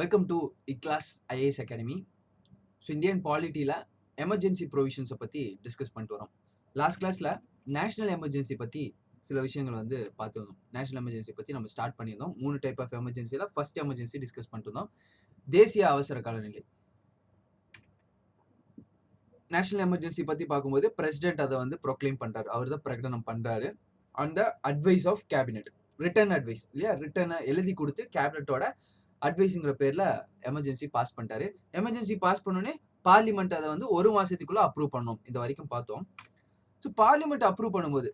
Welcome to iClass IAS academy. So Indian பாலிட்டியில் emergency ப்ரொவிஷன்ஸை பற்றி டிஸ்கஸ் பண்ணிட்டு வரோம். லாஸ்ட் கிளாஸில் நேஷனல் எமர்ஜென்சி பற்றி சில விஷயங்கள் வந்து பார்த்துருந்தோம். நேஷனல் எமர்ஜென்சி பற்றி நம்ம ஸ்டார்ட் பண்ணியிருந்தோம். 3 டைப் ஆஃப் எமர்ஜென்சியில் ஃபர்ஸ்ட் எமர்ஜென்சி டிஸ்கஸ் பண்ணிட்டு இருந்தோம். தேசிய அவசர காலநிலை. நேஷனல் எமர்ஜென்சி பற்றி பார்க்கும்போது பிரசிடென்ட் அதை வந்து ப்ரொக்ளைம் பண்ணுறாரு. அவர் தான் பிரகடனம் பண்ணுறாரு. On the advice of cabinet, written advice இல்லையா, ரிட்டனை எழுதி கொடுத்து கேபினெட்டோட அட்வைஸுங்கிற பேர்ல எமர்ஜென்சி பாஸ் பண்ணிட்டாரு. எமர்ஜென்சி பாஸ் பண்ணோடனே பார்லிமெண்ட் அதை வந்து 1 மாசத்துக்குள்ள அப்ரூவ் பண்ணணும். இது வரைக்கும் பார்த்தோம். ஸோ பார்லிமெண்ட் அப்ரூவ் பண்ணும்போது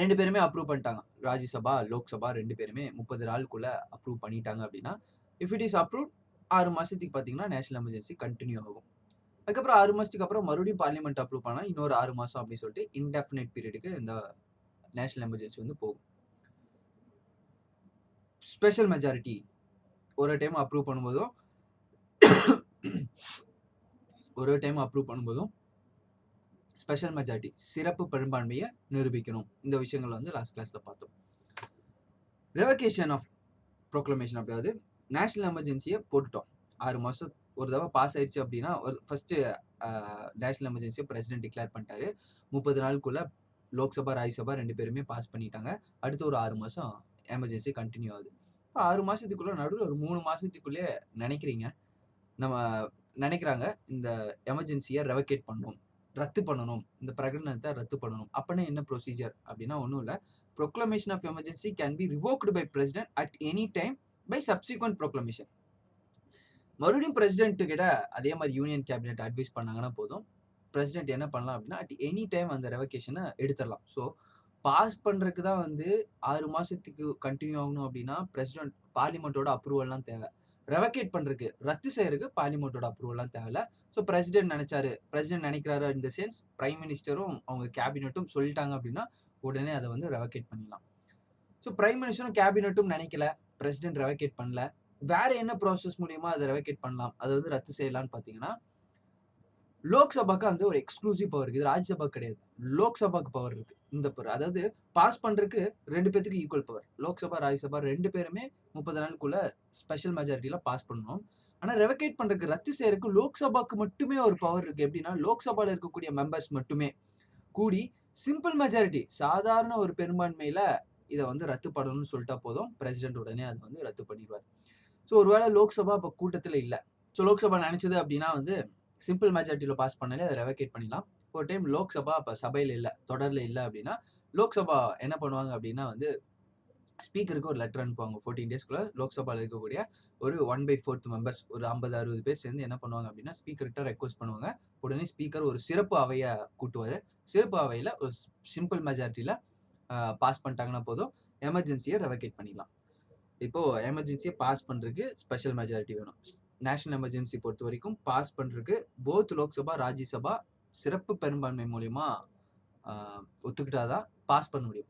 2 பேருமே அப்ரூவ் பண்ணிட்டாங்க. ராஜ்யசபா, லோக்சபா 2 பேருமே 30 நாளுக்குள்ள அப்ரூவ் பண்ணிட்டாங்க அப்படின்னா, இஃப் இட் இஸ் அப்ரூவ் 6 மாசத்துக்கு பார்த்தீங்கன்னா நேஷனல் எமர்ஜென்சி கண்டினியூ ஆகும். அதுக்கப்புறம் 6 மாசத்துக்கு அப்புறம் மறுபடியும் பார்லிமெண்ட் அப்ரூவ் பண்ணா இன்னொரு 6 மாசம் அப்படின்னு சொல்லிட்டு இன்டெஃபினைட் பீரியடுக்கு இந்த நேஷனல் எமர்ஜென்சி வந்து போகும். ஸ்பெஷல் மெஜாரிட்டி ஒரு டைம் அப்ரூவ் பண்ணும்போதும் ஸ்பெஷல் மெஜாரிட்டி சிறப்பு பெரும்பான்மையை நிரூபிக்கணும். இந்த விஷயங்கள் வந்து லாஸ்ட் கிளாஸ்ல பார்த்தோம். ரெவகேஷன் ஆஃப் ப்ரோக்ளமேஷன், அப்படியாவது நேஷனல் எமர்ஜென்சியை போட்டுட்டோம். 6 மாசம் ஒரு தடவை பாஸ் ஆயிடுச்சு அப்படின்னா, ஒரு ஃபர்ஸ்ட் நேஷனல் எமர்ஜென்சியை பிரசிடென்ட் டிக்ளேர் பண்ணிட்டாரு. 30 நாளுக்குள்ள லோக்சபா, ராஜ்யசபா 2 பேருமே பாஸ் பண்ணிட்டாங்க. அடுத்து ஒரு 6 மாசம் எமர்ஜென்சி கண்டினியூ ஆகுது. 6 மாசத்துக்குள்ள நடுவில் ஒரு 3 மாசத்துக்குள்ளே நினைக்கிறாங்க இந்த எமர்ஜென்சியை ரெவகேட் பண்ணணும், ரத்து பண்ணணும், இந்த பிரகடனத்தை ரத்து பண்ணணும். அப்படின்னா என்ன ப்ரொசீஜர் அப்படின்னா ஒன்றும் இல்லை. Proclamation of emergency can be revoked by president at any time by subsequent proclamation. மறுபடியும் பிரசிடென்ட் கிட்ட அதே மாதிரி யூனியன் கேபினெட் அட்வைஸ் பண்ணாங்கன்னா போதும், பிரசிடென்ட் என்ன பண்ணலாம் அப்படின்னா அட் எனி டைம் அந்த ரெவகேஷனை எடுத்துடலாம். ஸோ பாஸ் பண்ணுறதுக்கு தான் வந்து 6 மாசத்துக்கு கண்டினியூ ஆகணும் அப்படின்னா பிரசிடென்ட் பார்லிமெண்ட்டோட அப்ரூவல்லாம் தேவை. ரெவகேட் பண்ணுறதுக்கு, ரத்து செய்யறதுக்கு பார்லிமெண்ட்டோட அப்ரூவல்லாம் தேவையில்ல. ஸோ பிரசிடென்ட் நினைக்கிறாரு இந்த சென்ஸ், பிரைம் மினிஸ்டரும் அவங்க கேபினெட்டும் சொல்லிட்டாங்க அப்படின்னா உடனே அதை வந்து ரெவகேட் பண்ணிடலாம். ஸோ பிரைம் மினிஸ்டரும் கேபினெட்டும் நினைக்கல, பிரசிடென்ட் ரெவகேட் பண்ணல, வேற என்ன ப்ராசஸ் மூலியமா அதை ரெவகேட் பண்ணலாம், அதை வந்து ரத்து செய்யலாம்னு பார்த்தீங்கன்னா, லோக்சபாக்கு வந்து ஒரு எக்ஸ்க்ளூசிவ் பவர் இருக்கு. இது ராஜ்யசபா கிடையாது. லோக்சபாக்கு பவர் இருக்கு. அதாவது பாஸ் பண்றதுக்கு 2 பேத்துக்கு ஈக்குவல் பவர். லோக்சபா, ராஜ்யசபா 2 பேருமே 30 நாளுக்குள்ள ஸ்பெஷல் மெஜாரிட்டியில பாஸ் பண்ணணும். ஆனா ரெவகேட் பண்றதுக்கு, ரத்து செய்யறதுக்கு லோக்சபாக்கு மட்டுமே ஒரு பவர் இருக்கு. எப்படின்னா லோக்சபால இருக்கக்கூடிய மெம்பர்ஸ் மட்டுமே கூடி சிம்பிள் மெஜாரிட்டி, சாதாரண ஒரு பெரும்பான்மையில இதை வந்து ரத்து பண்ணணும்னு சொல்லிட்டா போதும், பிரசிடென்ட் உடனே அதை வந்து ரத்து பண்ணிடுவார். ஸோ ஒருவேளை லோக்சபா இப்போ கூட்டத்தில் இல்லை, ஸோ லோக்சபா நினைச்சது அப்படின்னா வந்து சிம்பிள் மெஜாரிட்டியில் பாஸ் பண்ணாலே அதை ரெவகேட் பண்ணிடலாம். ஒரு டைம் லோக்சபா இப்போ சபையில் இல்லை, தொடரில் இல்லை அப்படின்னா லோக்சபா என்ன பண்ணுவாங்க அப்படின்னா வந்து ஸ்பீக்கருக்கு ஒரு லெட்டர் அனுப்புவாங்க. 14 டேஸ்க்குள்ள லோக்சபாவில் இருக்கக்கூடிய ஒரு 1/4 மெம்பர்ஸ், ஒரு 50-60 பேர் சேர்ந்து என்ன பண்ணுவாங்க அப்படின்னா ஸ்பீக்கர்கிட்ட ரெக்வஸ்ட் பண்ணுவாங்க. உடனே ஸ்பீக்கர் ஒரு சிறப்பு அவையை கூட்டுவார். சிறப்பு அவையில் ஒரு சிம்பிள் மெஜாரிட்டியில் பாஸ் பண்ணிட்டாங்கன்னா போதும், எமர்ஜென்சியை ரெவகேட் பண்ணிடலாம். இப்போ எமர்ஜென்சியை பாஸ் பண்ணுறதுக்கு ஸ்பெஷல் மெஜாரிட்டி வேணும். நேஷனல் எமர்ஜென்சி பொறுத்த வரைக்கும் பாஸ் பண்ணுறதுக்கு போத் லோக்சபா, ராஜ்யசபா சிறப்பு பெரும்பான்மை மூலியமா ஒத்துக்கிட்டாதான் பாஸ் பண்ண முடியும்.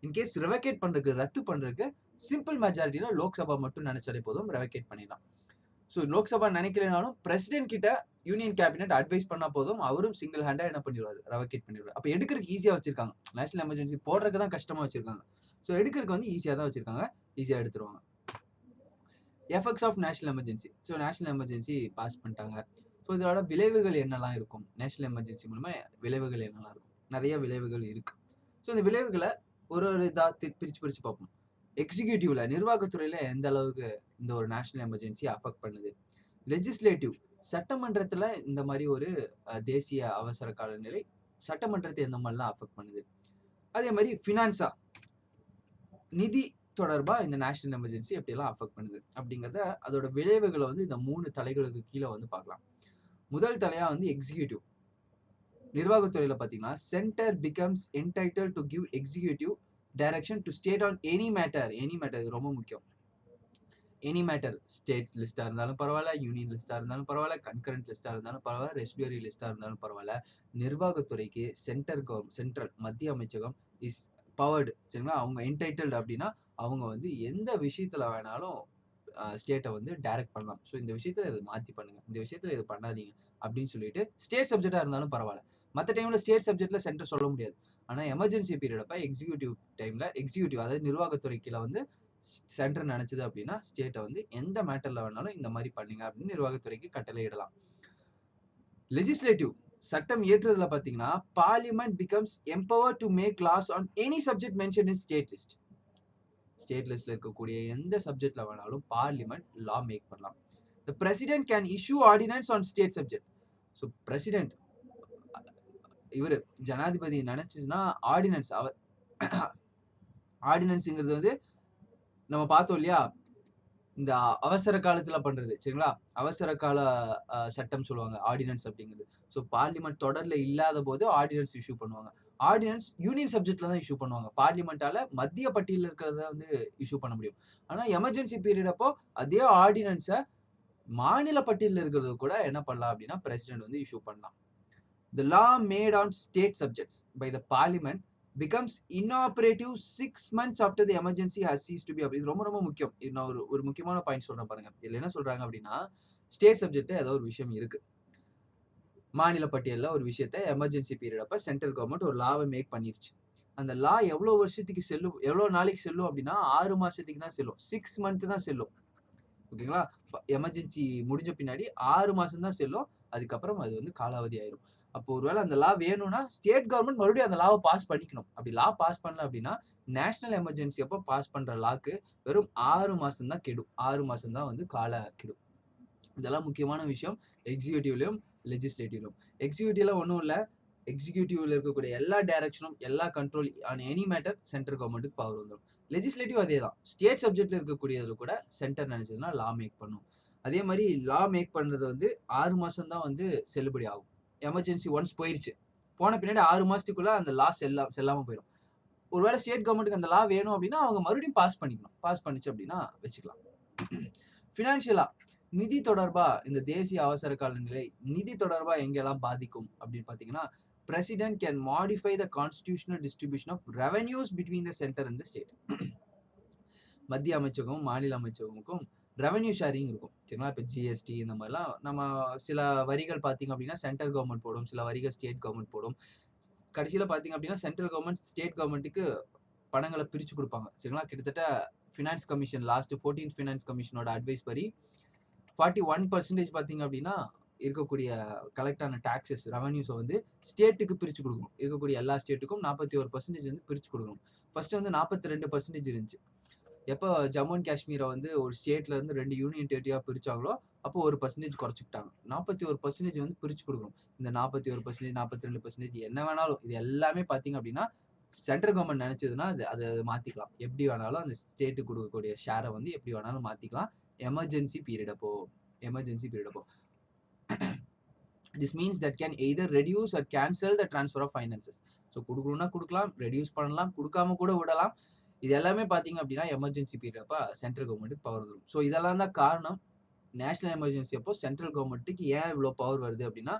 இன்கேஸ் ரெவகேட் பண்ணுறதுக்கு, ரத்து பண்ணுறதுக்கு சிம்பிள் மெஜாரிட்டியில் லோக்சபா மட்டும் நினைச்சாலே போதும், ரெவகேட் பண்ணிடலாம். ஸோ லோக்சபா நினைக்கலனாலும் பிரசிடென்ட் கிட்ட யூனியன் கேபினெட் அட்வைஸ் பண்ணா போதும், அவரும் சிங்கிள் ஹேண்டா என்ன பண்ணிடுவாரு, ரெவகேட் பண்ணிடுவாரு. அப்போ எடுக்கிறதுக்கு ஈஸியாக வச்சிருக்காங்க. நேஷனல் எமர்ஜென்சி போடுறதுக்கு தான் கஷ்டமா வச்சிருக்காங்க. ஸோ எடுக்கிறதுக்கு வந்து ஈஸியாக தான் வச்சிருக்காங்க, ஈஸியாக எடுத்துருவாங்க. Effects of national emergency. So national emergency pass பண்ணிட்டாங்க. ஸோ இதோட விளைவுகள் என்னெல்லாம் இருக்கும், நேஷனல் எமர்ஜென்சி மூலமா விளைவுகள் என்னெல்லாம் இருக்கும், நிறைய விளைவுகள் இருக்கு. ஸோ இந்த விளைவுகளை ஒரு இதாக பிரிச்சு பார்ப்போம். எக்ஸிக்யூட்டிவ்ல, நிர்வாகத்துறையில எந்த அளவுக்கு இந்த ஒரு நேஷனல் எமர்ஜென்சி அஃபெக்ட் பண்ணுது. லெஜிஸ்லேட்டிவ், சட்டமன்றத்துல இந்த மாதிரி ஒரு தேசிய அவசர கால நிலை சட்டமன்றத்தை எந்த மாதிரிலாம் அஃபெக்ட் பண்ணுது. அதே மாதிரி ஃபினான்ஸா, நிதி தொடர்பா இந்த நேஷனல் எமர்ஜென்சி எப்படியெல்லாம் அஃபெக்ட் பண்ணுது அப்படிங்கிறத, அதோட விளைவுகளை வந்து இந்த 3 தலைகளுக்கு கீழே வந்து பார்க்கலாம். முதல் தலையா வந்து எக்ஸிக்யூட்டிவ். நிர்வாகத்துறையில பார்த்தீங்கன்னா, centre becomes entitled to give executive direction to state on any matter. Any matter இது ரொம்ப முக்கியம். எனி மேட்டர், ஸ்டேட் லிஸ்டா இருந்தாலும் பரவாயில்ல, யூனியன் லிஸ்டா இருந்தாலும் பரவாயில்ல, கன்கரண்ட் லிஸ்டா இருந்தாலும் பரவாயில்ல, ரெசிடியூரி லிஸ்டா இருந்தாலும் பரவாயில்ல, நிர்வாகத்துறைக்கு சென்ட்ரல் மத்திய அமைச்சகம் இஸ் பவர்டு. சரிங்களா, அவங்க என்டைட்டில்டு அப்படின்னா அவங்க வந்து எந்த விஷயத்துல வேணாலும் ஸ்டேட்டை வந்து டைரக்ட் பண்ணலாம். ஸோ இந்த விஷயத்துல இது மாற்றி பண்ணுங்க, இந்த விஷயத்துல இது பண்ணாதீங்க அப்படின்னு சொல்லிட்டு ஸ்டேட் சப்ஜெக்டா இருந்தாலும் பரவாயில்ல. மற்ற டைம்ல ஸ்டேட் சப்ஜெக்ட்ல சென்டர் சொல்ல முடியாது. ஆனால் எமர்ஜென்சி பீரியட் அப்ப எக்ஸிக்யூட்டிவ் டைம்ல, எக்ஸிக்யூட்டிவ் அதாவது நிர்வாகத்துறை கீழே வந்து சென்டர் நினைச்சது அப்படின்னா ஸ்டேட்டை வந்து எந்த மேட்டர்ல வேணாலும் இந்த மாதிரி பண்ணுங்க அப்படின்னு நிர்வாகத்துறைக்கு கட்டளை இடலாம். லெஜிஸ்லேட்டிவ் சட்டம் இயற்றுறதுல பாத்தீங்கன்னா parliament becomes empower to make laws on any subject mention in state list. State லிஸ்ட்ல இருக்கக்கூடிய எந்த சப்ஜெக்ட்ல வேணாலும் பார்லிமெண்ட் லா மேக் பண்ணலாம். The president can issue ordinance on state subject. So president இவரு ஜனாதிபதி நினைச்சுன்னா ஆர்டினன்ஸ் ஆர்டினன்ஸ்ங்கிறது வந்து நம்ம பார்த்தோம் இல்லையா, இந்த அவசர காலத்துல பண்றது சரிங்களா, அவசர கால சட்டம் சொல்லுவாங்க ஆர்டினன்ஸ் அப்படிங்கிறது. ஸோ பார்லிமெண்ட் தொடர்ல இல்லாத போது ஆர்டினன்ஸ் இஷ்யூ பண்ணுவாங்க. ஆர்டினன்ஸ் யூனியன் சப்ஜெக்ட்ல தான் இஷ்யூ பண்ணுவாங்க. பார்லிமெண்டால மத்திய பட்டியலில் இருக்கிறத வந்து இஷ்யூ பண்ண முடியும். ஆனா எமர்ஜென்சி பீரியட் அப்போ அதே ஆர்டினன்ஸை மாநில பட்டியலில் இருக்கிறது கூட என்ன பண்ணலாம் அப்படின்னா பிரசிடென்ட் வந்து இஷ்யூ பண்ணலாம். The law made on state subjects by the parliament becomes inoperative 6 months after the emergency has ceased to be. இது ரொம்ப ரொம்ப முக்கியம். நான் ஒரு முக்கியமான பாயிண்ட் சொல்றேன் பாருங்க. இதுல என்ன சொல்றாங்க அப்படின்னா ஸ்டேட் சப்ஜெக்ட் ஏதோ ஒரு விஷயம் இருக்கு, மாநில பட்டியலில் ஒரு விஷயத்த எமர்ஜென்சி பீரியட் அப்ப சென்ட்ரல் கவர்மெண்ட் ஒரு லாவை மேக் பண்ணிருச்சு. அந்த லா எவ்வளவு வருஷத்துக்கு செல்லும், எவ்வளவு நாளைக்கு செல்லும் அப்படின்னா 6 மாசத்துக்கு தான் செல்லும். 6 months தான் செல்லும். ஓகேங்களா, எமர்ஜென்சி முடிஞ்ச பின்னாடி 6 மாசம் தான் செல்லும். அதுக்கப்புறம் அது வந்து காலாவதி ஆயிரும். அப்போ ஒருவேளை அந்த லா வேணும்னா ஸ்டேட் கவர்மெண்ட் மறுபடியும் அந்த லாவை பாஸ் பண்ணிக்கணும். அப்படி லா பாஸ் பண்ணல அப்படின்னா நேஷனல் எமர்ஜென்சி அப்போ பாஸ் பண்ற லாக்கு வெறும் 6 மாசம் தான் கெடும். 6 மாசம் தான் வந்து கால கெடும். இதெல்லாம் முக்கியமான விஷயம் எக்ஸிக்யூட்டிவ்லயும் லெஜிஸ்லேட்டிவ்லயும். எக்ஸிக்யூட்டிவ்ல ஒன்றும் இல்லை, எக்ஸிக்யூட்டிவ்ல இருக்கக்கூடிய எல்லா டைரக்ஷனும் எல்லா control on any matter central கவர்மெண்ட்டுக்கு பவர் வந்துடும். லெஜிஸ்லேட்டிவ் அதே தான், ஸ்டேட் சப்ஜெக்ட்ல இருக்கக்கூடியதுல கூட சென்டர் நினைச்சதுன்னா லா மேக் பண்ணும். அதே மாதிரி லா மேக் பண்றது வந்து 6 மாசம் தான் வந்து செல்லுபடி ஆகும். எமர்ஜென்சி ஒன்ஸ் போயிருச்சு, போன பின்னாடி 6 மாசத்துக்குள்ள அந்த லா செல்லாம போயிடும். ஒருவேளை ஸ்டேட் கவர்மெண்ட்டுக்கு அந்த லா வேணும் அப்படின்னா அவங்க மறுபடியும் பாஸ் பண்ணிக்கணும். பாஸ் பண்ணிச்சு அப்படின்னா வச்சுக்கலாம். ஃபினான்ஷியலா நிதி தொடர்பா இந்த தேசிய அவசர கால நிலை நிதி தொடர்பா எங்கெல்லாம் பாதிக்கும் அப்படின்னு பாத்தீங்கன்னா President can modify the constitutional distribution of revenues between the center and the state. மத்திய அமைச்சகமும் மாநில அமைச்சகமுக்கும் ரெவன்யூ ஷேரிங் இருக்கும் சரிங்களா. இப்போ ஜிஎஸ்டி இந்த மாதிரிலாம் நம்ம சில வரிகள் பார்த்தீங்க அப்படின்னா சென்ட்ரல் கவர்மெண்ட் போடும், சில வரிகள் ஸ்டேட் கவர்மெண்ட் போடும். கடைசியில் பார்த்தீங்க அப்படின்னா சென்ட்ரல் கவர்மெண்ட் ஸ்டேட் கவர்மெண்ட்டுக்கு பணங்களை பிரித்து கொடுப்பாங்க சரிங்களா. கிட்டத்தட்ட finance commission last 14th finance கமிஷனோட அட்வைஸ் படி 41% பார்த்தீங்க அப்படின்னா இருக்கக்கூடிய கலெக்டான டாக்ஸஸ் ரெவன்யூஸை வந்து ஸ்டேட்டுக்கு பிரித்து கொடுக்கணும். இருக்கக்கூடிய எல்லா ஸ்டேட்டுக்கும் 41% வந்து பிரித்து கொடுக்கணும். ஃபர்ஸ்ட் வந்து 42% இருந்துச்சு. எப்போ ஜம்மு அண்ட் காஷ்மீரை வந்து ஒரு ஸ்டேட்ல இருந்து 2 யூனியன் டெரிட்டரியா பிரிச்சாங்களோ அப்போ 1% குறைச்சிக்கிட்டாங்க. 41% வந்து பிரிச்சு கொடுக்கணும். இந்த 41% 42% என்ன வேணாலும் இது எல்லாமே பார்த்தீங்க அப்படின்னா சென்ட்ரல் கவர்மெண்ட் நினைச்சதுன்னா அதை மாத்திக்கலாம். எப்படி வேணாலும் அந்த ஸ்டேட்டுக்கு கொடுக்கக்கூடிய ஷேரை வந்து எப்படி வேணாலும் மாத்திக்கலாம் எமர்ஜென்சி பீரியட் அப்போ. This means that can either reduce or cancel the transfer of finances. So கொடுக்கணும்னா கொடுக்கலாம், ரெடியூஸ் பண்ணலாம், கொடுக்காம கூட விடலாம். இது எல்லாமே பார்த்தீங்க அப்படின்னா எமர்ஜென்சி பீரியட் அப்போ சென்ட்ரல் கவர்மெண்ட்டுக்கு பவர் வரும். ஸோ இதெல்லாம் தான் காரணம் நேஷனல் எமர்ஜென்சி அப்போ சென்ட்ரல் கவர்மெண்ட்டுக்கு ஏன் இவ்வளோ பவர் வருது அப்படின்னா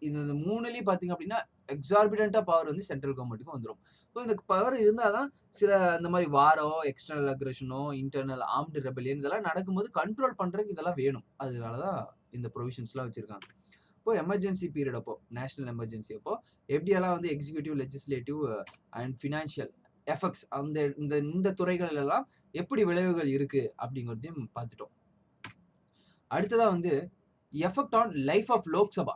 இந்த 3லயும் பார்த்தீங்க அப்படின்னா எக்ஸார்பிடண்டா பவர் வந்து சென்ட்ரல் கவர்மெண்ட்டுக்கு வந்துடும். ஸோ இந்த பவர் இருந்தால் தான் சில இந்த மாதிரி வாரோ எக்ஸ்டர்னல் அக்ரெஷனோ இன்டர்னல் ஆர்ம்டு ரெபலியன் இதெல்லாம் நடக்கும்போது கண்ட்ரோல் பண்ணுறதுக்கு இதெல்லாம் வேணும். அதனால தான் இந்த ப்ரொவிஷன்ஸ்லாம் வச்சுருக்காங்க. இப்போ எமர்ஜென்சி பீரியட் அப்போ நேஷனல் எமர்ஜென்சி அப்போ எப்படியெல்லாம் வந்து executive legislative and financial effects அந்த இந்த துறைகள் எல்லாம் எப்படி விளைவுகள் இருக்கு அப்படிங்கிறதையும் பார்த்துட்டோம். அடுத்ததா வந்து effect on life of Lok Sabha.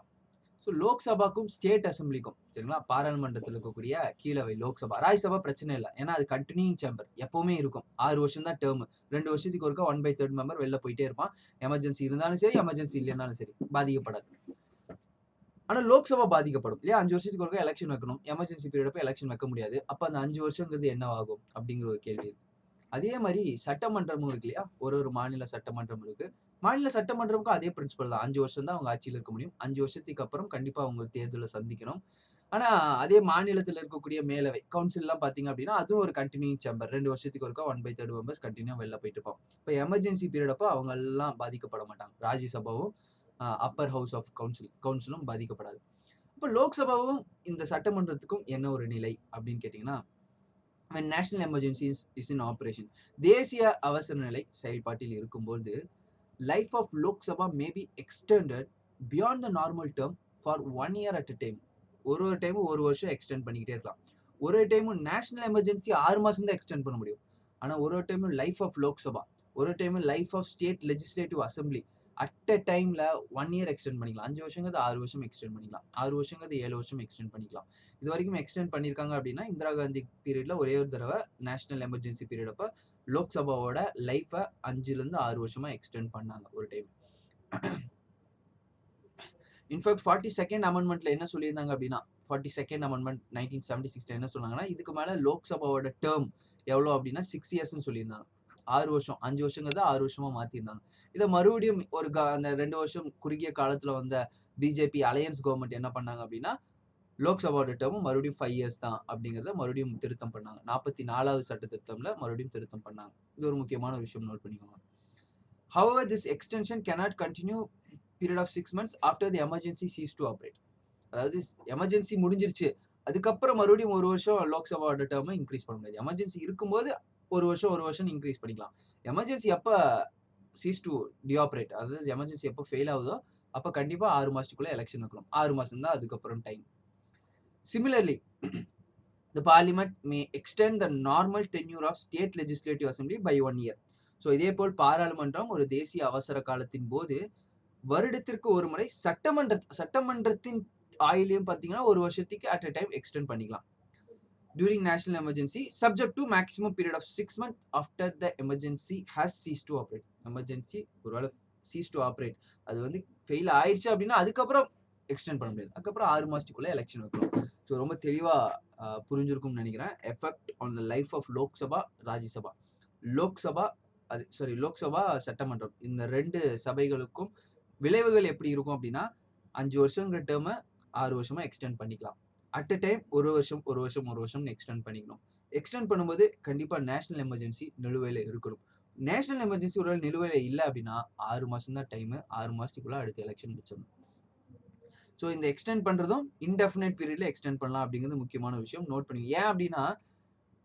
So லோக்சபாக்கும் ஸ்டேட் அசம்பிளிக்கும் சரிங்களா, பாராளுமன்றத்தில் இருக்கக்கூடிய கீழவை லோக்சபா. ராஜ்யசபா பிரச்சனை இல்லை, ஏன்னா அது கண்டினியூங் சேம்பர் எப்பவுமே இருக்கும். 6 வருஷம் தான் டேர்ம். 2 வருஷத்துக்கு ஒருக்கா 1/3 மெம்பர் வெளில போயிட்டே இருப்பான். எமர்ஜென்சி இருந்தாலும் சரி எமர்ஜென்சி இல்லைனாலும் சரி பாதிக்கப்படாது. ஆனா லோக்சபா பாதிக்கப்படும் இல்லையா. 5 வருஷத்துக்கு ஒருக்கா எலெக்ஷன் வைக்கணும். எமர்ஜென்சி பீரியட் அப்போ எலெக்ஷன் வைக்க முடியாது. அப்ப அந்த 5 வருஷங்கிறது என்ன ஆகும் அப்படிங்கிற ஒரு கேள்வி இருக்கு. அதே மாதிரி சட்டமன்றமும் இருக்கு இல்லையா. ஒரு மாநில சட்டமன்றம் இருக்கு. மாநில சட்டமன்றமுக்கும் அதே பிரின்சிபல் தான். 5 வருஷம் தான் அவங்க ஆட்சியில் இருக்க முடியும். 5 வருஷத்துக்கு அப்புறம் கண்டிப்பா அவங்க தேர்தலை சந்திக்கணும். ஆனா அதே மாநிலத்தில் இருக்கக்கூடிய மேலவை கவுன்சில் எல்லாம் பாத்தீங்க அப்படின்னா அதுவும் ஒரு கண்டினியூங் சேம்பர். 2 வருஷத்துக்கு ஒருக்கா 1/3 மெம்பர்ஸ் கண்டினியூ வெளில போயிட்டு இருப்போம். இப்போ எமர்ஜென்சி பீரியட் அப்போ அவங்க எல்லாம் பாதிக்கப்பட மாட்டாங்க. ராஜ்யசபாவும் அப்பர் ஹவுஸ் ஆஃப் கவுன்சிலும் பாதிக்கப்படாது. இப்போ லோக்சபாவும் இந்த சட்டமன்றத்துக்கும் என்ன ஒரு நிலை அப்படின்னு கேட்டீங்கன்னா, when national emergency is in operation, தேசிய அவசர நிலை செயல்பாட்டில் இருக்கும்போது life of Lok Sabha may be extended beyond the normal term for 1 year at a time. ஒரு டைமும் 1 வருஷம் எக்ஸ்டெண்ட் பண்ணிக்கிட்டே இருக்கலாம். ஒரு டைமும் நேஷனல் எமர்ஜென்சி 6 மாசம் தான் எக்ஸ்டெண்ட் பண்ண முடியும். ஆனால் ஒரு டைமும் லைஃப் ஆஃப் லோக்சபா, ஒரு time life of state legislative assembly at a டைமில் 1 இயர் எக்ஸ்டெண்ட் பண்ணிக்கலாம். 5 வருஷங்கிறது 6 வருஷம் எக்ஸ்டெண்ட் பண்ணிக்கலாம். 6 வருஷங்கிறது 7 வருஷம் எக்ஸ்டெண்ட் பண்ணிக்கலாம். இது வரைக்கும் எக்ஸ்டெண்ட் பண்ணியிருக்காங்க அப்படின்னா இந்திரா காந்தி பீரியட்ல ஒரே ஒரு தடவை நேஷனல் எமர்ஜென்சி பீரியட் அப்போ லோக்சபாவோட லைஃபை 5லேருந்து 6 வருஷமா எக்ஸ்டெண்ட் பண்ணாங்க ஒரு டைம். இன்ஃபேக்ட் 42nd அமெண்ட்மெண்ட்ல என்ன சொல்லியிருந்தாங்க அப்படின்னா 42nd அமெண்ட்மெண்ட் 1976 என்ன சொன்னாங்கன்னா இதுக்கு மேல லோக்சபாவோட டேர்ம் எவ்வளோ அப்படின்னா 6 இயர்ஸ்னு சொல்லியிருந்தாங்க. 6 வருஷம், 5 வருஷங்கிறத 6 வருஷமா மாத்திருந்தாங்க. இதை மறுபடியும் அந்த 2 வருஷம் குறுகிய காலத்துல வந்த பிஜேபி அலையன்ஸ் கவர்மெண்ட் என்ன பண்ணாங்க அப்படின்னா லோக்சபாவோட டேர்மும் மறுபடியும் 5 இயர்ஸ் தான் அப்படிங்கிறத மறுபடியும் திருத்தம் பண்ணாங்க. 44வது சட்ட திருத்தம்ல மறுபடியும் திருத்தம் பண்ணாங்க. இது ஒரு முக்கியமான விஷயம், நோட் பண்ணிக்கோங்க. However, this extension cannot continue period of 6 months after the emergency ceased to operate. அதாவது எமர்ஜென்சி முடிஞ்சிருச்சு, அதுக்கப்புறம் மறுபடியும் ஒரு வருஷம் லோக்சபாவோட டேர்மை இன்க்ரீஸ் பண்ண முடியாது. எமர்ஜென்சி இருக்கும்போது ஒரு வருஷம் இன்க்ரீஸ் பண்ணிக்கலாம். எமர்ஜென்சி எப்போ சீஸ் டு டிஆப்ரேட், அதாவது எமர்ஜென்சி எப்போ ஃபெயில் ஆகுதோ அப்போ கண்டிப்பாக 6 மாதத்துக்குள்ளே எலெக்ஷன் வைக்கணும். 6 மாதம் தான் அதுக்கப்புறம் time. Similarly, the parliament may extend the normal tenure of state legislative assembly by 1 year. So இதேபோல் பாராளுமன்றம் ஒரு தேசிய அவசர காலத்தின் போது வருடத்திற்கு ஒரு முறை சட்டமன்றத்தின் ஆயுளையும் பார்த்தீங்கன்னா ஒரு வருஷத்துக்கு அட் அ டைம் எக்ஸ்டெண்ட் பண்ணிக்கலாம். during national emergency subject to maximum period of 6 months after the emergency has ceased to operate. emergency ஒருவேளை cease to operate அது வந்து ஃபெயில் ஆயிடுச்சு அப்படின்னா அதுக்கப்புறம் எக்ஸ்டெண்ட் பண்ண முடியாது. அதுக்கப்புறம் 6 மாதத்துக்குள்ளே எலெக்ஷன் வைக்கலாம். ஸோ ரொம்ப தெளிவாக புரிஞ்சிருக்கும்னு நினைக்கிறேன். Effect on the life of Lok Sabha, Rajya Sabha. Lok Sabha சட்டமன்றம் இந்த 2 சபைகளுக்கும் விளைவுகள் எப்படி இருக்கும் அப்படின்னா 5 வருஷங்கிற டேர்மை 6 வருஷமா எக்ஸ்டெண்ட் பண்ணிக்கலாம். அட் அ டைம் ஒரு வருஷம் எக்ஸ்டெண்ட் பண்ணிக்கணும். எக்ஸ்டெண்ட் பண்ணும்போது கண்டிப்பாக நேஷனல் எமர்ஜென்சி நிலுவையில் இருக்கணும். நேஷனல் எமர்ஜென்சி ஒரு நிலுவையில் இல்லை அப்படின்னா 6 மாதம் தான் டைமு. 6 மாதத்துக்குள்ள அடுத்த எலெக்ஷன் வச்சிடணும். ஸோ இந்த எக்ஸ்டெண்ட் பண்ணுறதும் இன்டெஃபினைட் பீரியட்ல எக்ஸ்டெண்ட் பண்ணலாம் அப்படிங்கிறது முக்கியமான விஷயம், நோட் பண்ணி. ஏன் அப்படின்னா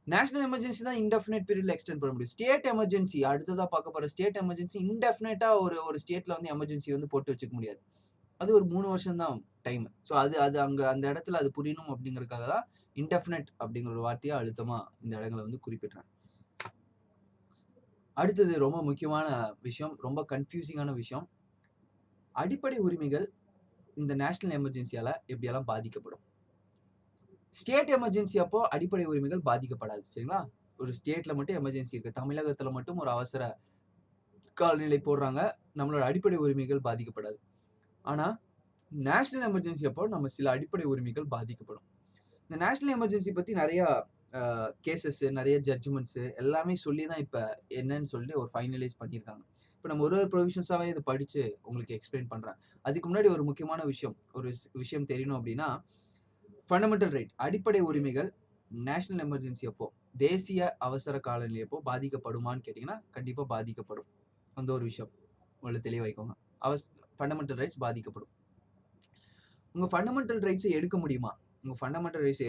நேஷனல் எமர்ஜென்சி தான் இன்டெஃபினைட் பீரியட்ல எக்ஸ்டெண்ட் பண்ண முடியும். ஸ்டேட் எமர்ஜென்சி அடுத்ததாக பார்க்க போகிற ஸ்டேட் எமர்ஜென்சி இன்டெஃபினைட்டாக ஒரு ஸ்டேட்டில் வந்து எமர்ஜென்சி வந்து போட்டு வச்சுக்க முடியாது. அது ஒரு 3 வருஷம் தான் டைம். ஸோ அது அங்கே அந்த இடத்துல அது புரியணும் அப்படிங்கிறதுக்காக தான் இன்டெஃபினைட் அப்படிங்கிற ஒரு வார்த்தையை அழுத்தமாக இந்த இடங்களை வந்து குறிப்பிட்றேன். அடுத்தது ரொம்ப முக்கியமான விஷயம், ரொம்ப கன்ஃபியூசிங்கான விஷயம். அடிப்படை உரிமைகள் இந்த நேஷனல் எமர்ஜென்சியால எப்படியெல்லாம் பாதிக்கப்படும். ஸ்டேட் எமர்ஜென்சி அப்போ அடிப்படை உரிமைகள் பாதிக்கப்படாது. சரிங்களா? ஒரு ஸ்டேட்ல மட்டும் எமர்ஜென்சி இருக்கு, தமிழகத்துல மட்டும் ஒரு அவசர காலநிலை போடுறாங்க, நம்மளோட அடிப்படை உரிமைகள் பாதிக்கப்படாது. ஆனா நேஷனல் எமர்ஜென்சி அப்போ நம்ம சில அடிப்படை உரிமைகள் பாதிக்கப்படும். இந்த நேஷனல் எமர்ஜென்சி பத்தி நிறைய கேசஸ், நிறைய ஜட்ஜ்மெண்ட்ஸ் எல்லாமே சொல்லி தான் இப்போ என்னன்னு சொல்லி ஒரு ஃபைனலைஸ் பண்ணியிருக்காங்க. இப்போ நம்ம ஒரு ப்ரொவிஷன்ஸாகவே இதை படித்து உங்களுக்கு எக்ஸ்பிளைன் பண்ணுறேன். அதுக்கு முன்னாடி ஒரு முக்கியமான விஷயம் தெரியணும் அப்படின்னா, ஃபண்டமெண்டல் ரைட் அடிப்படை உரிமைகள் நேஷனல் எமர்ஜென்சி அப்போ, தேசிய அவசர காலநிலை அப்போ பாதிக்கப்படுமான்னு கேட்டிங்கன்னா கண்டிப்பாக பாதிக்கப்படும். அந்த ஒரு விஷயம் உங்களுக்கு தெளிவாய்க்கோங்க. ஃபண்டமெண்டல் ரைட்ஸ் பாதிக்கப்படும். உங்கள் ஃபண்டமெண்டல் ரைட்ஸை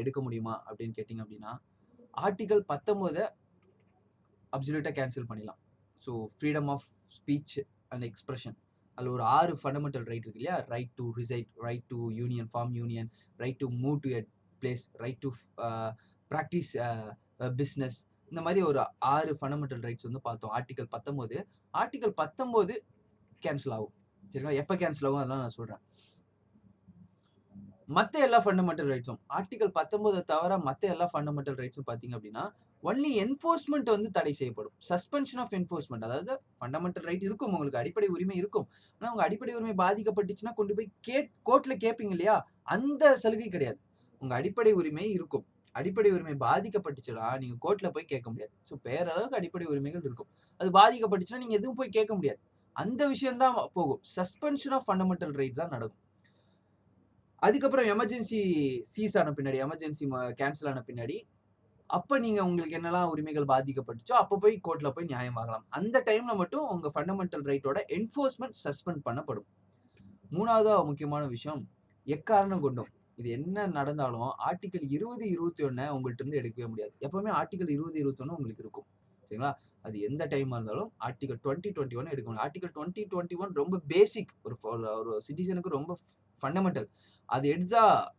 எடுக்க முடியுமா அப்படின்னு கேட்டிங்க அப்படின்னா ஆர்டிகல் 19 அப்சல்யூட்டாக கேன்சல் பண்ணிடலாம். So freedom of speech and expression, அதில் ஒரு 6 ஃபண்டமெண்டல் ரைட் இருக்கு இல்லையா? Right to reside, right to union, form union, right to move to a place, right to practise business, இந்த மாதிரி ஒரு 6 ஃபண்டமெண்டல் ரைட்ஸ் வந்து பார்த்தோம். ஆர்டிகல் 19 கேன்சல் ஆகும். சரிங்களா? எப்போ கேன்சல் ஆகும் அதெல்லாம் நான் சொல்கிறேன். மற்ற எல்லா ஃபண்டமெண்டல் ரைட்ஸும் ஆர்டிகல் 19 தவிர மற்ற எல்லா ஃபண்டமெண்டல் ரைட்ஸும் பார்த்தீங்க அப்படின்னா ஒன்லி என்ஃபோர்ஸ்மெண்ட் வந்து தடை செய்யப்படும். சஸ்பென்ஷன் ஆஃப் என்ஃபோர்ஸ்மெண்ட், அதாவது ஃபண்டமெண்டல் ரைட் இருக்கும், உங்களுக்கு அடிப்படை உரிமை இருக்கும், ஆனால் உங்கள் அடிப்படை உரிமை பாதிக்கப்பட்டுச்சுன்னா கொண்டு போய் கோர்ட்டில் கேட்பீங்க இல்லையா? அந்த சலுகை கிடையாது. உங்கள் அடிப்படை உரிமை இருக்கும், அடிப்படை உரிமை பாதிக்கப்பட்டுச்சுன்னா நீங்கள் கோர்ட்டில் போய் கேட்க முடியாது. ஸோ பேரளவுக்கு அடிப்படை உரிமைகள் இருக்கும், அது பாதிக்கப்பட்டுச்சுன்னா நீங்கள் எதுவும் போய் கேட்க முடியாது. அந்த விஷயம்தான் போகும். சஸ்பென்ஷன் ஆஃப் ஃபண்டமெண்டல் ரைட் தான் நடக்கும். அதுக்கப்புறம் எமர்ஜென்சி சீஸ் ஆன பின்னாடி, எமர்ஜென்சி கேன்சல் ஆன பின்னாடி அப்போ நீங்கள் உங்களுக்கு என்னெல்லாம் உரிமைகள் பாதிக்கப்பட்டுச்சோ அப்போ போய் கோர்ட்டில் போய் நியாயம் வாங்கலாம். அந்த டைமில் மட்டும் உங்கள் ஃபண்டமெண்டல் ரைட்டோட என்ஃபோர்ஸ்மெண்ட் சஸ்பெண்ட் பண்ணப்படும். 3வது முக்கியமான விஷயம், எக்காரணம் கொண்டும் இது என்ன நடந்தாலும் ஆர்டிகல் 20, 21 உங்கள்கிட்ட இருந்து எடுக்கவே முடியாது. எப்பவுமே ஆர்டிகல் 20, 21 உங்களுக்கு இருக்கும். சரிங்களா? அது எந்த டைமாக இருந்தாலும் ஆர்டிகல் 20, 21 எடுக்க முடியும். ஆர்டிகல் 20, 21 ரொம்ப பேசிக், ஒரு சிட்டிசனுக்கு ரொம்ப ஃபண்டமெண்டல். அது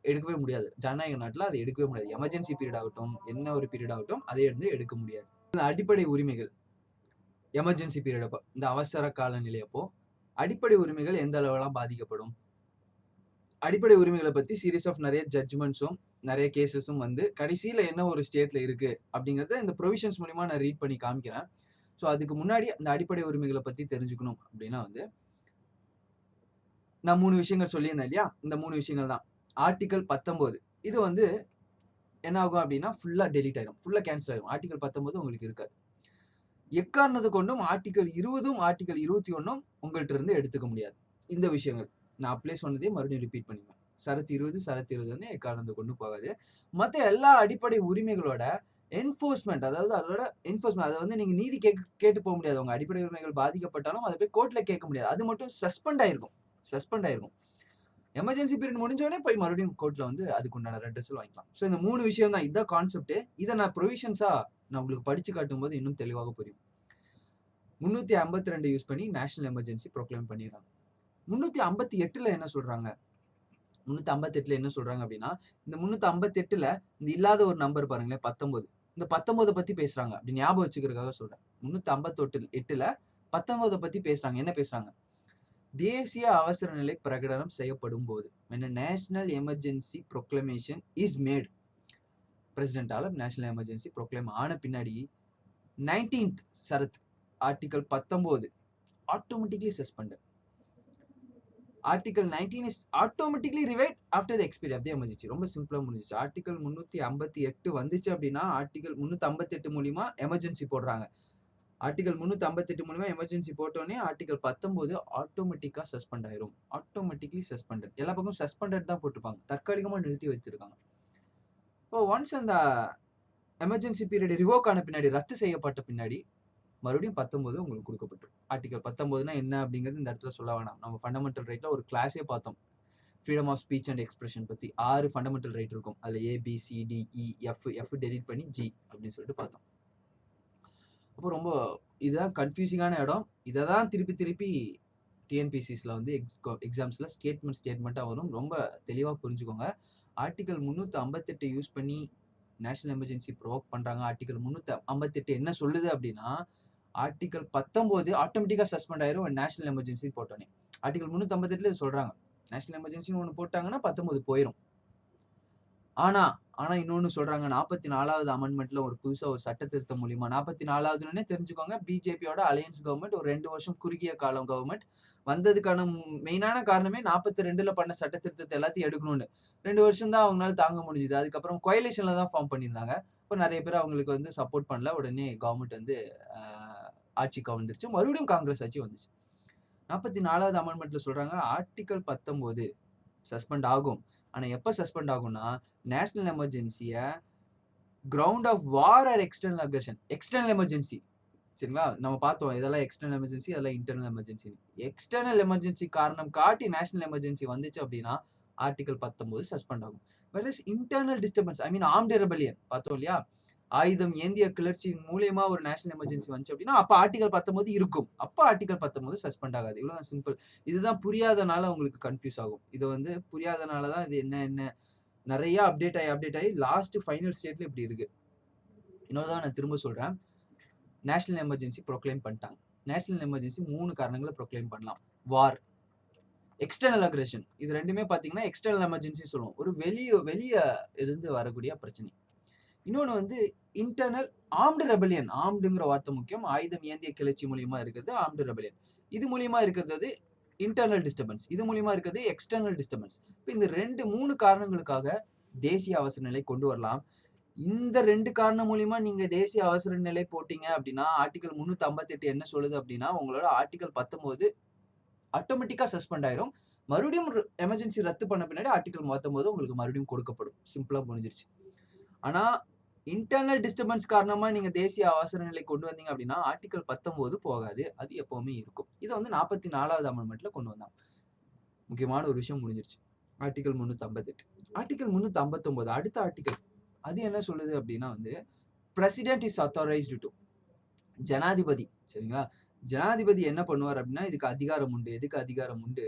எடுக்கவே முடியாது. ஜனநாயக நாட்டில் அதை எடுக்கவே முடியாது. எமர்ஜென்சி பீரியட் ஆகட்டும், என்ன ஒரு பீரியட் ஆகட்டும், அதை எடுக்க முடியாது. அடிப்படை உரிமைகள் எமர்ஜென்சி பீரியட் அப்போ, இந்த அவசர கால நிலை அப்போ அடிப்படை உரிமைகள் எந்த அளவுலாம் பாதிக்கப்படும்? அடிப்படை உரிமைகளை பத்தி சீரீஸ் ஆஃப் நிறைய ஜட்ஜ்மெண்ட்ஸும் நிறைய கேசஸும் வந்து கடைசியில என்ன ஒரு ஸ்டேட்ல இருக்கு அப்படிங்கறத இந்த ப்ரொவிஷன்ஸ் மூலியமா நான் ரீட் பண்ணி காமிக்கிறேன். ஸோ அதுக்கு முன்னாடி அந்த அடிப்படை உரிமைகளை பத்தி தெரிஞ்சுக்கணும் அப்படின்னா வந்து நான் 3 விஷயங்கள் சொல்லியிருந்தேன் இல்லையா? இந்த 3 விஷயங்கள் தான். ஆர்டிகல் 19 இது வந்து என்ன ஆகும் அப்படின்னா ஃபுல்லா டெலீட் ஆயிடும், ஃபுல்லா கேன்சல் ஆயிடும். ஆர்டிகல் 19 உங்களுக்கு இருக்காது. எக்காரணத்து கொண்டும் ஆர்டிகல் 20ம் ஆர்டிகல் 21ம் உங்கள்ட்ட இருந்து எடுத்துக்க முடியாது. இந்த விஷயங்கள் நான் அப்படியே சொன்னதே மறுபடியும் ரிப்பீட் பண்ணிப்பேன். சரத்து 20 வந்து எக்காரணத்தை கொண்டு போகாது. மற்ற எல்லா அடிப்படை உரிமைகளோட என்ஃபோர்ஸ்மெண்ட், அதாவது அதோட என்ஃபோர்ஸ்மெண்ட், அதை வந்து நீங்க நீதி கேட்டு போக முடியாது. உங்க அடிப்படை உரிமைகள் பாதிக்கப்பட்டாலும் அதை போய் கோர்ட்ல கேட்க முடியாது. அது மட்டும் சஸ்பெண்ட் ஆயிருக்கும். எமர்ஜென்சி பீரியட் முடிஞ்சோடனே போய் மறுபடியும் கோர்ட்ல வந்து அதுக்கு உண்டான ரெட்ரஸல் வாங்கிக்கலாம். ஸோ இந்த 3 விஷயம் தான், இதுதான் கான்செப்ட். இதை நான் ப்ரொவிஷன்ஸா நான் உங்களுக்கு படிச்சு காட்டும் போது இன்னும் தெளிவாக புரியும். 352 யூஸ் பண்ணி நேஷனல் எமர்ஜென்சி ப்ரோக்ளைம் பண்ணிடுறாங்க. 358ல என்ன சொல்றாங்க? 358ல என்ன சொல்றாங்க அப்படின்னா, இந்த 358ல இந்த இல்லாத ஒரு நம்பர் பாருங்களேன், 19. இந்த 19 பத்தி பேசுறாங்க. அப்படி ஞாபகம் வச்சுக்கிறதுக்காக சொல்றேன். 358ல 19 பத்தி பேசுறாங்க. என்ன பேசுறாங்க? தேசிய அவசர நிலை பிரகடனம் செய்யப்படும் போது, when a national emergency proclamation is made, பிரசிடென்டால நேஷனல் எமர்ஜென்சி ப்ரோக்ளைம் ஆன பின்னாடி 19th சரத் article 19 automatically suspended. Article 19 is automatically revived after the expiry of the emergency. ரொம்ப சிம்பிளா முடிஞ்சிச்சு. ஆர்டிகல் 358 வந்துச்சு அப்படின்னா ஆர்டிகல் 358 மூலியமா எமர்ஜென்சி போடுறாங்க. ஆர்டிகல் 358 மூலியமா எமர்ஜென்சி போட்டோடனே ஆர்டிகல் 19 ஆட்டோமேட்டிக்கா சஸ்பெண்ட் ஆயிரும். Automatically suspended. எல்லா பக்கமும் சஸ்பெண்டட் தான் போட்டிருப்பாங்க. தற்காலிகமா நிறுத்தி வச்சிருக்காங்க. இப்போ ஒன்ஸ் அந்த எமர்ஜென்சி பீரியட் ரிவோக் ஆன பின்னாடி, ரத்து செய்யப்பட்ட பின்னாடி மறுபடியும் 19 உங்களுக்கு கொடுக்கப்பட்டிருக்கும். ஆர்டிகல் 19னா என்ன அப்படிங்கிறது இந்த இடத்துல சொல்ல வேணாம். நம்ம ஃபண்டமெண்டல் ரைட்ல ஒரு கிளாஸே பார்த்தோம். Freedom of speech and expression பத்தி 6 ஃபண்டமெண்டல் ரைட் இருக்கும். அதுல ABCDEF டெலிட் பண்ணி G அப்படின்னு சொல்லிட்டு பார்த்தோம். அப்போ ரொம்ப இதுதான் கன்ஃபியூசிங்கான இடம். இதை தான் திருப்பி டிஎன்பிசிஸ்ல வந்து எக்ஸாம்ஸ்ல ஸ்டேட்மெண்ட்டாக வரும். ரொம்ப தெளிவாக புரிஞ்சுக்கோங்க. ஆர்டிகல் 358 யூஸ் பண்ணி நேஷனல் எமர்ஜென்சி ப்ரோவோக் பண்றாங்க. ஆர்டிகல் 358 என்ன சொல்லுது அப்படின்னா, ஆர்டிகல் 19 ஆட்டோமேட்டிக்கா சஸ்பெண்ட் ஆயிரும் நேஷனல் எமர்ஜென்சி போட்டோன்னே. ஆர்டிகல் 358ல சொல்றாங்க, நேஷனல் எமர்ஜென்சின்னு ஒன்று போட்டாங்கன்னா 19 போயிடும். ஆனா இன்னொன்னு சொல்றாங்க, 44வது அமெண்ட்மெண்ட்ல ஒரு புதுசா ஒரு சட்ட திருத்தம் மூலியமா, 44வதுன்னே தெரிஞ்சுக்கோங்க, பிஜேபியோட அலையன்ஸ் கவர்மெண்ட் ஒரு 2 வருஷம் குறுகிய காலம் கவர்மெண்ட் வந்ததுக்கான மெயினான காரணமே 42ல பண்ண சட்ட திருத்தத்தை எல்லாத்தையும் எடுக்கணும்னு. 2 வருஷம் தான் அவங்களால தாங்க முடிஞ்சுது. அதுக்கப்புறம் கோயலேஷன்ல தான் ஃபார்ம் பண்ணியிருந்தாங்க. இப்போ நிறைய பேர் அவங்களுக்கு வந்து சப்போர்ட் பண்ணல. உடனே கவர்மெண்ட் வந்து ஆட்சிக்கு வந்துருச்சு. மறுபடியும் காங்கிரஸ் ஆட்சி வந்துச்சு. 44வது அமெண்ட்மெண்ட்ல சொல்றாங்க, ஆர்டிகல் 19 சஸ்பெண்ட் ஆகும். ஆனா எப்ப சஸ்பெண்ட் ஆகும்னா, நேஷனல் எமர்ஜென்சிய ground of war or external aggression, external emergency, சரிங்களா? நம்ம பார்த்தோம் இதெல்லாம் எக்ஸ்டர்னல் எமர்ஜென்சி, அதெல்லாம் இன்டர்னல் எமர்ஜென்சி. எக்ஸ்டர்னல் எமர்ஜென்சி காரணம் காட்டி நேஷனல் எமர்ஜென்சி வந்துச்சு அப்படின்னா ஆர்டிகல் 19 சஸ்பெண்ட் ஆகும். Whereas internal disturbance, I mean armed rebellion பார்த்தோம் இல்லையா? ஆயுதம் ஏந்திய கிளர்ச்சியின் மூலியமா ஒரு நேஷனல் எமர்ஜென்சி வந்துச்சு அப்படின்னா அப்ப ஆர்டிகல் 19 இருக்கும். அப்ப ஆர்டிகல் 19 சஸ்பெண்ட் ஆகாது. இவ்வளவுதான் சிம்பிள். இதுதான் புரியாதனால உங்களுக்கு கன்ஃபியூஸ் ஆகும். இது வந்து புரியாதனால தான் இது என்ன நிறைய அப்டேட் ஆகி லாஸ்ட் ஃபைனல் ஸ்டேட்ல இப்படி இருக்கு. இன்னொரு நான் திரும்ப சொல்றேன், நேஷனல் எமர்ஜென்சி ப்ரோக்ளைம் பண்ணிட்டாங்க. நேஷனல் எமர்ஜென்சி 3 காரணங்களை ப்ரோக்ளைம் பண்ணலாம். வார், எக்ஸ்டர்னல் அக்ரஷன், இது ரெண்டுமே பாத்தீங்கன்னா எக்ஸ்டர்னல் எமர்ஜென்சி சொல்லுவோம். ஒரு வெளிய இருந்து வரக்கூடிய பிரச்சனை. இன்னொன்னு வந்து இன்டர்னல் ஆர்ம்டு ரெபெலியன். ஆர்ம்டுங்கிற வார்த்தை முக்கியம். ஆயுதம் ஏந்திய கிளர்ச்சி மூலியமா இருக்கிறது ஆர்ம்டு ரெபெலியன். இது மூலியமா இருக்கிறது இன்டர்னல் டிஸ்டர்பன்ஸ். இது மூலியமா இருக்கிறது எக்ஸ்டர்னல் டிஸ்டர்பன்ஸ். இப்போ இந்த 3 காரணங்களுக்காக தேசிய அவசர நிலை கொண்டு வரலாம். இந்த 2 காரணம் மூலியமா நீங்க தேசிய அவசர நிலை போட்டீங்க அப்படின்னா ஆர்டிகல் 358 என்ன சொல்லுது அப்படின்னா, உங்களோட ஆர்டிகல் 19 ஆட்டோமேட்டிக்கா சஸ்பெண்ட் ஆயிரும். மறுபடியும் எமர்ஜென்சி ரத்து பண்ண பின்னாடி ஆர்டிகல் 19 உங்களுக்கு மறுபடியும் கொடுக்கப்படும். சிம்பிளா முடிஞ்சிருச்சு. ஆனா இன்டர்னல் டிஸ்டர்பன்ஸ் காரணமா நீங்க தேசிய அவசர நிலை கொண்டு வந்தீங்க அப்படின்னா ஆர்டிகல் 19 போகாது. அது எப்பவுமே இருக்கும். இதை வந்து 44வது அமெண்ட்மெண்ட்ல கொண்டு வந்தாங்க. முக்கியமான ஒரு விஷயம் முடிஞ்சிருச்சு. ஆர்டிகல் 358. ஆர்டிகல் 359 அடுத்த ஆர்டிகல், அது என்ன சொல்லுது அப்படின்னா வந்து, பிரசிடென்ட் இஸ் அத்தாரைஸ்டு டு, ஜனாதிபதி, சரிங்களா? ஜனாதிபதி என்ன பண்ணுவார் அப்படின்னா, இதுக்கு அதிகாரம் உண்டு. எதுக்கு அதிகாரம் உண்டு?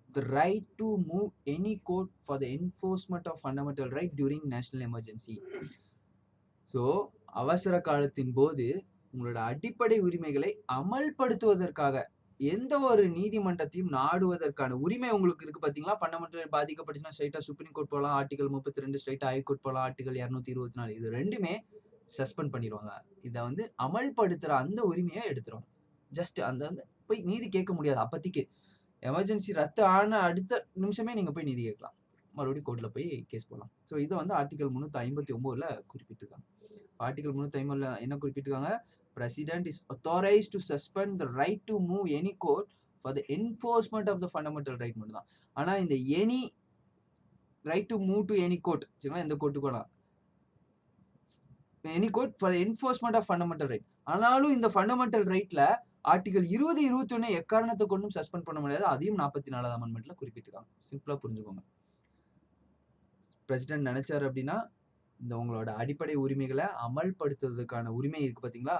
The right to move any court for the enforcement of fundamental right during national emergency. So அவசர காலத்தின் போது உங்களோட அடிப்படை உரிமைகளை அமல்படுத்துவதற்காக எந்த ஒரு நீதிமன்றத்தையும் நாடுவதற்கான உரிமை உங்களுக்கு இருக்கு பாத்தீங்களா. ஃபண்டமெண்டல் பாதிக்கப்பட்டுச்சுன்னா ஸ்ட்ரைட்டா சுப்ரீம் கோர்ட் போகலாம், ஆர்டிகல் 32 ஸ்ட்ரைட்டா ஹைகோர்ட் போகலாம், ஆர்டிகல் 224 இது ரெண்டுமே சஸ்பெண்ட் பண்ணிடுவாங்க. இதை வந்து அமல்படுத்துற அந்த உரிமையை எடுத்துருவாங்க. ஜஸ்ட் அந்த வந்து போய் நீதி கேட்க முடியாது. அப்பத்திக்கு எமர்ஜென்சி ரத்து ஆன அடுத்த நிமிஷமே நீங்க போய் நீதி கேட்கலாம், மறுபடியும் கோர்ட்ல போய் கேஸ் போடலாம். ஸோ இதை வந்து ஆர்டிகல் 359 குறிப்பிட்டிருக்காங்க. ஆர்டிகல் 350 என்ன குறிப்பிட்டிருக்காங்க? President is authorized to suspend the right to move any court for the enforcement of the fundamental right மட்டும் தான். ஆனா இந்த any right to move to any court சரிங்களா, எந்த கோர்ட்டுக்கு வேணாம், any court for the enforcement of fundamental right. ஆனாலும் இந்த ஃபண்டமெண்டல் ரைட்ல ஆர்டிகல் 20, 21 எக்காரணத்தை கொண்டும் சஸ்பெண்ட் பண்ண முடியாது. அதையும் 44வது அமெண்ட்மெண்ட்ல குறிப்பிட்டிருக்காங்க. சிம்பிளா புரிஞ்சுக்கோங்க. பிரசிடென்ட் நினைச்சாரு அப்படின்னா இந்த உங்களோட அடிப்படை உரிமைகளை அமல்படுத்துவதற்கான உரிமை இருக்கு பாத்தீங்களா,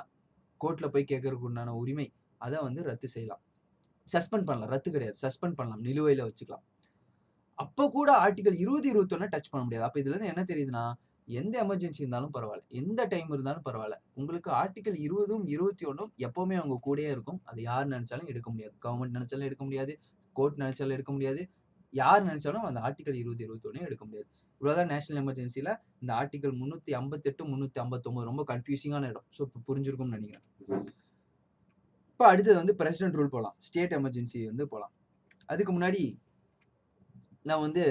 கோர்ட்ல போய் கேட்கறதுக்கு உண்டான உரிமை, அதை வந்து ரத்து செய்யலாம். சஸ்பெண்ட் பண்ணலாம், ரத்து கிடையாது, சஸ்பெண்ட் பண்ணலாம், நிலுவையில வச்சுக்கலாம். அப்ப கூட ஆர்டிகல் 20, 21 டச் பண்ண முடியாது. அப்ப இதுல இருந்து என்ன தெரியுதுன்னா, எந்த எமர்ஜென்சி இருந்தாலும் பரவாயில்ல, எந்த டைம் இருந்தாலும் பரவாயில்ல, உங்களுக்கு ஆர்டிகல் 20, 21 எப்பவுமே அவங்க கூடயே இருக்கும். அது யார் நினைச்சாலும் எடுக்க முடியாது. கவர்மெண்ட் நினைச்சாலும் எடுக்க முடியாது, கோர்ட் நினைச்சாலும் எடுக்க முடியாது, யார் நினைச்சாலும் அந்த ஆர்டிகல் 20, 21 எடுக்க முடியாது. இவ்வளவுதான் நேஷனல் எமர்ஜென்சில இந்த ஆர்டிகல் 358, 359 ரொம்ப கன்ஃபியூசிங்கான இடம். ஸோ இப்போ புரிஞ்சிருக்கும்னு நினைக்கிறேன். இப்போ அடுத்தது வந்து பிரசிடென்ட் ரூல் போகலாம், ஸ்டேட் எமர்ஜென்சி வந்து போகலாம். அதுக்கு முன்னாடி நான் வந்து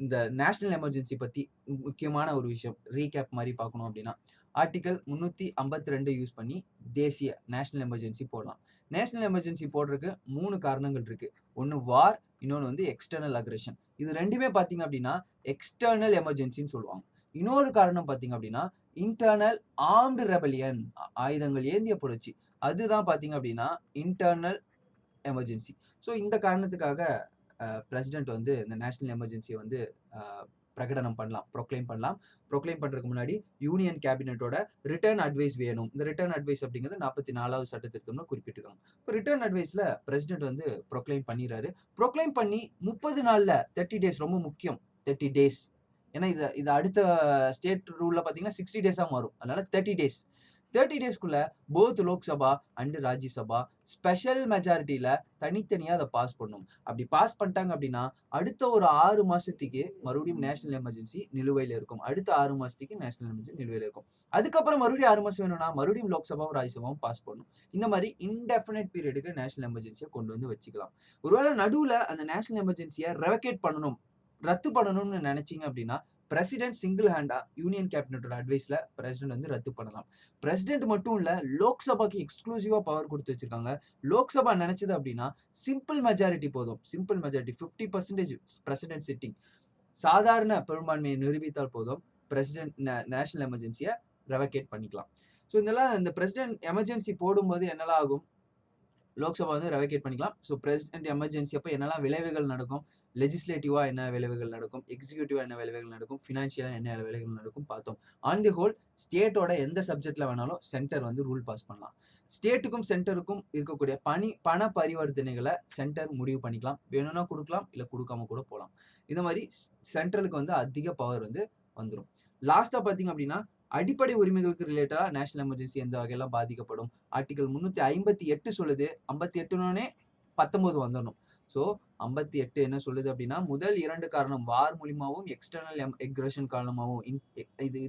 இந்த நேஷனல் எமர்ஜென்சி பத்தி முக்கியமான ஒரு விஷயம் ரீகேப் மாதிரி பார்க்கணும் அப்படின்னா, ஆர்டிகல் 352 யூஸ் பண்ணி தேசிய நேஷனல் எமர்ஜென்சி போடலாம். நேஷனல் எமர்ஜென்சி போடுறதுக்கு 3 காரணங்கள் இருக்கு. ஒன்று வார், இன்னொன்று வந்து எக்ஸ்டர்னல் அக்ரெஷன். இது ரெண்டுமே பார்த்தீங்க அப்படின்னா எக்ஸ்டர்னல் எமர்ஜென்சின்னு சொல்லுவாங்க. இன்னொரு காரணம் பார்த்தீங்க அப்படின்னா இன்டர்னல் ஆர்ம்டு ரெபலியன், ஆயுதங்கள் ஏந்திய புரட்சி, அதுதான் பார்த்தீங்க அப்படின்னா இன்டர்னல் எமர்ஜென்சி. ஸோ இந்த காரணத்துக்காக பிரசிடென்ட் வந்து இந்த நேஷனல் எமர்ஜென்சியை வந்து பிரகடனம் பண்ணலாம், ப்ரொக்ளைம் பண்ணலாம். ப்ரொக்ளைம் பண்றதுக்கு முன்னாடி யூனியன் கேபினட்டோட ரிட்டர்ன் அட்வைஸ் வேணும். இந்த ரிட்டர்ன் அட்வைஸ் அப்படிங்கிறது 44வது சட்ட திருத்தம்ல குறிப்பிட்டிருக்காங்க. இப்போ ரிட்டர்ன் அட்வைஸ்ல பிரசிடென்ட் வந்து ப்ரொக்ளைம் பண்ணிடுறாரு. ப்ரொக்ளைம் பண்ணி 30 நாள்ல 30 டேஸ் ரொம்ப முக்கியம், 30 டேஸ். ஏன்னா இது அடுத்த ஸ்டேட் ரூல்ல பாத்தீங்கன்னா 60 டேஸா மாறும். அதனால 30 டேஸ். 30 டேஸ்க்குள்ள both Lok Sabha and Rajya Sabha special மெஜாரிட்டியில தனித்தனியா அதை பாஸ் பண்ணும். அப்படி பாஸ் பண்ணிட்டாங்க அப்படின்னா அடுத்த ஒரு 6 மாசத்துக்கு மறுபடியும் நேஷனல் எமர்ஜென்சி நிலுவையில இருக்கும். அடுத்த 6 மாசத்துக்கு நேஷனல் எமர்ஜென்சி நிலுவையில இருக்கும். அதுக்கப்புறம் மறுபடியும் 6 மாசம் வேணும்னா மறுபடியும் லோக்சபாவும் ராஜ்யசபாவும் பாஸ் பண்ணும். இந்த மாதிரி இன்டெஃபினைட் பீரியடுக்கு நேஷனல் எமர்ஜென்சியை கொண்டு வந்து வச்சுக்கலாம். ஒருவேளை நடுவுல அந்த நேஷனல் எமர்ஜென்சியை ரெவகேட் பண்ணணும், ரத்து பண்ணணும்னு நினைச்சீங்க அப்படின்னா பிரசிடென்ட் சிங்கிள் ஹேண்டா யூனியன் கேபினட்டோட அட்வைஸ்ல பிரசிடென்ட் வந்து ரத்து பண்ணலாம். பிரசிடென்ட் மட்டும் இல்ல, லோக்சபாக்கு எக்ஸ்க்ளூசிவா பவர் கொடுத்து வச்சிருக்காங்க. லோக்சபா நினைச்சது அப்படின்னா சிம்பிள் மெஜாரிட்டி போதும், சிம்பிள் மெஜாரிட்டி 50% பிரசிடென்ட் சிட்டிங், சாதாரண பெரும்பான்மையை நிரூபித்தால் போதும் பிரசிடென்ட் நேஷனல் எமர்ஜென்சியை ரெவகேட் பண்ணிக்கலாம். ஸோ இதெல்லாம் இந்த பிரசிடென்ட் எமர்ஜென்சி போடும்போது என்னெல்லாம் ஆகும், லோக்சபா வந்து ரெவகேட் பண்ணிக்கலாம். ஸோ பிரசிடென்ட் எமர்ஜென்சி அப்போ என்னெல்லாம் விளைவுகள் நடக்கும், லெஜிஸ்லேட்டிவா என்ன விளைவுகள் நடக்கும், எக்ஸிக்யூட்டிவா என்ன விளைவுகள் நடக்கும், ஃபினான்ஷியலா என்ன விளைவுகள் நடக்கும் பார்த்தோம். ஆன் தி ஹோல் ஸ்டேட்டோட எந்த சப்ஜெக்ட்ல வேணாலும் சென்டர் வந்து ரூல் பாஸ் பண்ணலாம். ஸ்டேட்டுக்கும் சென்டருக்கும் இருக்கக்கூடிய பண பரிவர்த்தனைகளை சென்டர் முடிவு பண்ணிக்கலாம். வேணும்னா கொடுக்கலாம், இல்லை கொடுக்காம கூட போகலாம். இந்த மாதிரி சென்ட்ரலுக்கு வந்து அதிக பவர் வந்து வந்துடும். லாஸ்டா பார்த்தீங்க அப்படின்னா அடிப்படை உரிமைகளுக்கு ரிலேட்டடா நேஷனல் எமர்ஜென்சி எந்த வகையெல்லாம் பாதிக்கப்படும், ஆர்டிகல் 358 சொல்லுது. 58 19 வந்துடணும். ஸோ 58 என்ன சொல்லுது அப்படின்னா முதல் 2 காரணம் வார் மூலியமாகவும் எக்ஸ்டர்னல் எக்ரெஷன் காரணமாகவும்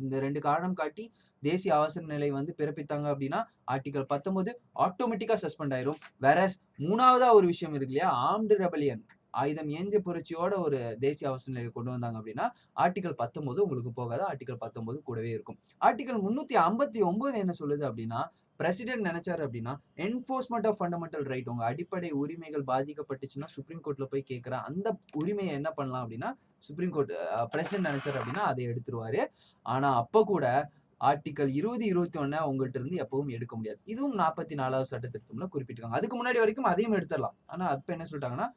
இந்த 2 காரணம் காட்டி தேசிய அவசர நிலை வந்து பிறப்பித்தாங்க அப்படின்னா ஆர்டிகல் 19 ஆட்டோமேட்டிக்கா சஸ்பெண்ட் ஆயிரும். வேற 3வதா ஒரு விஷயம் இருக்கு இல்லையா, ஆர்ம்டு ரெபலியன், ஆயுதம் ஏந்திய புரட்சியோட ஒரு தேசிய அவசர நிலையை கொண்டு வந்தாங்க அப்படின்னா ஆர்டிகல் 19 உங்களுக்கு போகாது, ஆர்டிகல் 19 கூடவே இருக்கும். ஆர்டிகல் 359 என்ன சொல்லுது அப்படின்னா பிரசிடென்ட் நினைச்சாரு அப்படின்னா என்ஃபோர்ஸ்மெண்ட் ஆஃப் ஃபண்டமெண்டல் ரைட், உங்க அடிப்படை உரிமைகள் பாதிக்கப்பட்டுச்சுன்னா சுப்ரீம் கோர்ட்ல போய் கேட்கிற அந்த உரிமையை என்ன பண்ணலாம் அப்படின்னா சுப்ரீம் கோர்ட் பிரசிடென்ட் நினைச்சாரு அப்படின்னா அதை எடுத்துருவாரு. ஆனா அப்ப கூட ஆர்டிகல் 20, 21 உங்கள்கிட்ட இருந்து எப்பவும் எடுக்க முடியாது. இதுவும் 44வது சட்ட திருத்தம்ல குறிப்பிட்டிருக்காங்க. அதுக்கு முன்னாடி வரைக்கும் அதையும் எடுத்துடலாம். ஆனா அப்ப என்ன சொல்லிட்டாங்கன்னா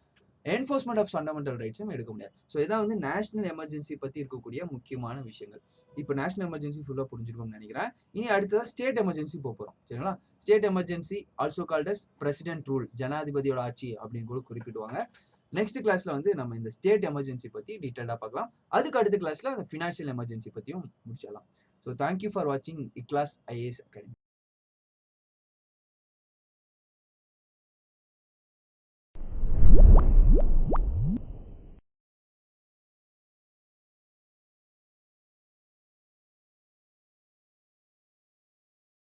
என்ஃபோர்ஸ்மெண்ட் ஆஃப் ஃபண்டமெண்டல் ரைட்ஸும் எடுக்க முடியாது. ஸோ இதான் வந்து நேஷனல் எமர்ஜென்சி பத்தி இருக்கக்கூடிய முக்கியமான விஷயங்கள். இப்போ நேஷனல் எமர்ஜென்சி ஃபுல்லாக புரிஞ்சிருக்கும்னு நினைக்கிறேன். இனி அடுத்ததான் ஸ்டேட் எமர்ஜென்சி போகிறோம். சரிங்களா, state emergency also called as president rule, ஜனாதிபதியோட ஆட்சி அப்படின்னு கூட குறிப்பிடுவாங்க. நெக்ஸ்ட் கிளாஸ்ல வந்து நம்ம இந்த ஸ்டேட் எமர்ஜென்சி பத்தி டீட்டெயிலா பார்க்கலாம். அதுக்கு அடுத்த கிளாஸ்ல அந்த ஃபினான்ஷியல் எமர்ஜென்சி பத்தியும் முடிச்சிடலாம். ஸோ தேங்க்யூ ஃபார் வாட்சிங் இக்லாஸ் ஐஏஎஸ் அகாடமி.